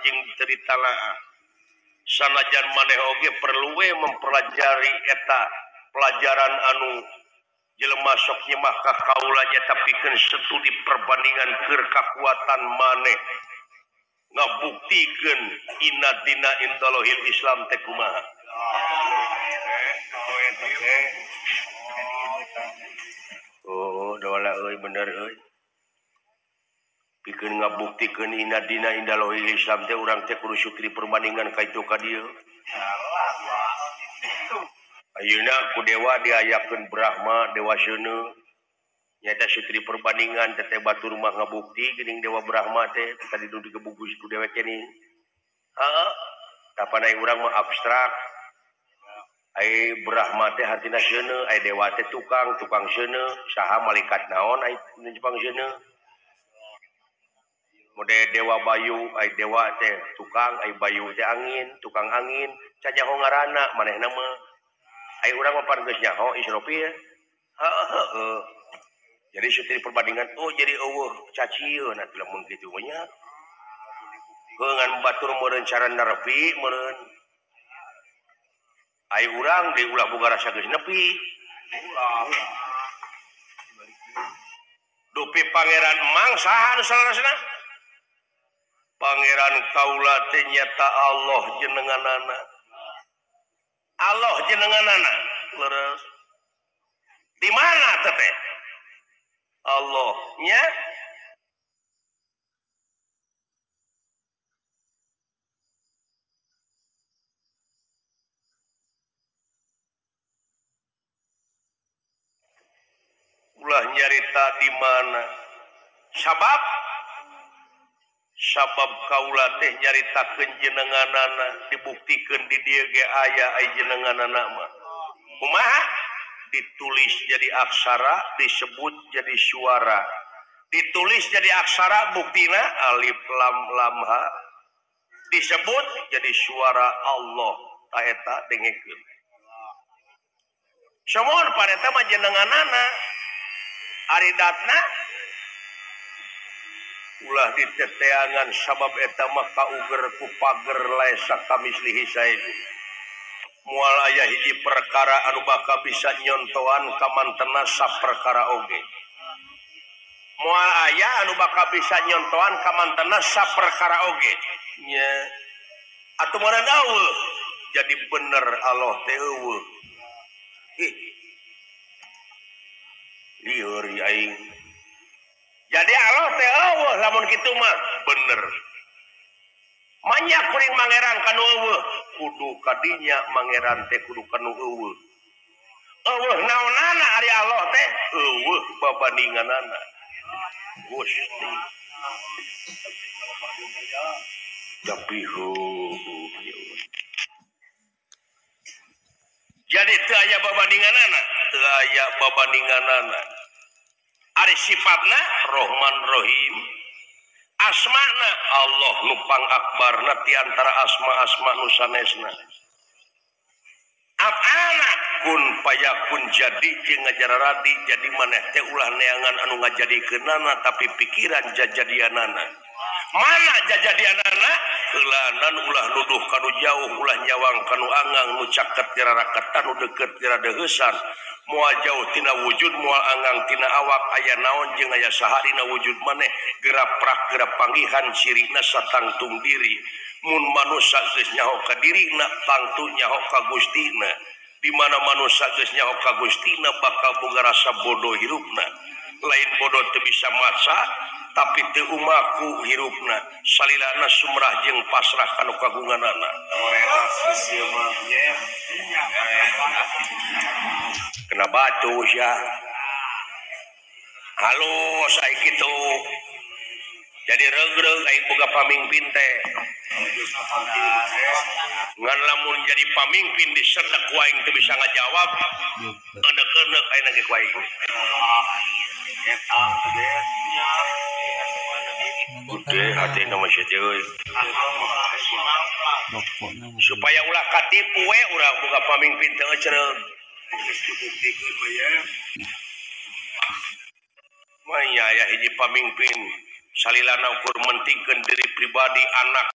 jeung ditalaah sanajan maneh oge perlu mempelajari eta pelajaran anu jelema sok nyemah ka kaula nya tapikeun studi perbandingan keur kakuatan maneh ngabuktikeun inna dina indallahil Islam teh kumaha. Oh, doala euy bener euy. Pikeun ngabuktikeun inna dina indallahil Islam teh urang teh kudu syukri perbandingan ka itu ka dieu. Ayeuna ku dewa diayakeun Brahma, dewa Seunu. Nyata syukri perbandingan teh batur mah ngabukti geuning dewa Brahma teh tadi nu digebugus ku dewek ini. Heeh. Tapanai urang mah abstrak. Ai Brahma teh hartina Seunu, ai dewa teh tukang Seunu, saha malaikat naon ai Jepang Seunu. Mode dewa Bayu, ai dewa teh tukang, ai Bayu teh angin, tukang angin, canyaho ngaranna manehna mah. Ai urang mah pan geus nyaho Israfil. Heeh. Jadi syuting perbandingan jadi eueuh cacieun atuh lamun kitu nya. Heungan batur meureun cara nepi meureun. Ai urang deui ulah boga rasa geus nepi. Dupi pangeran Mang saha anu salasna? Pangeran kaula teh nyata Allah jenenganana. Allah jenenganana. Leres. Di mana teh? Allah nya ulah nyarita di mana sabab kaula teh nyaritakeun jenenganana dibuktikeun di dieu ge aya ai jenenganana mah kumaha ditulis jadi aksara disebut jadi suara ditulis jadi aksara buktina alif lam lam ha disebut jadi suara Allah ta eta dengekeun samoan pareta mah jenenganana aridatna ulah diteteangan sabab eta mah kauger ku pager laesa kamislihi saedu moal aya hiji perkara anu bakal bisa nyontoan ka mantena saperkara oge moal aya anu bakal bisa nyontoan ka mantena saperkara oge nya atuh meureun eueuh jadi bener Allah teh eueuh lieur aing jadi Allah teh eueuh lamun kitu mah bener manya kuring mangeran kanu eueuh kudu kadinya mangeran teh kudu kanu eueuh eueuh naonana ari Allah teh eueuh babandinganana Gusti tapi jadi teu aya babandinganana ari sifatna Rahman Rahim asmana Allah nupang akbarna ti antara asma-asma nu sanesna apana kun payakun jadi jeung ngajararadi jadi maneh teh ulah neangan anu ngajadikeunana tapi pikiran jajadianana mana jajadianana heulanan ulah nuduh kanu jauh ulah nyawang kanu angang nu caket tiraraketan nu deukeut tira deuheusan moal jauh tina wujud moal angang tina awak aya naon jeung aya saha dina wujud maneh gerak-prak gerak panggihan cirina satangtung diri mun manusia geus nyaho ka dirina tangtu nyaho ka Gustina di mana manusia geus nyaho ka Gustina bakal boga rasa bodoh hirupna lain bodoh teu bisa maca tapi teu umaku hirupna salilana sumrah jeung pasrah kanu kagunganana kena batu ya halus ai kitu jadi reug-reug aing boga pamimpin teh ngan lamun jadi pamimpin disedek ku aing teu bisa ngajawab enek-enek aing ge ku aing Ude hati nama euy supaya ulah katipu we urang boga pamimpin teu cereug maya ya hiji pamimpin salilana ukur mentingkeun diri pribadi anak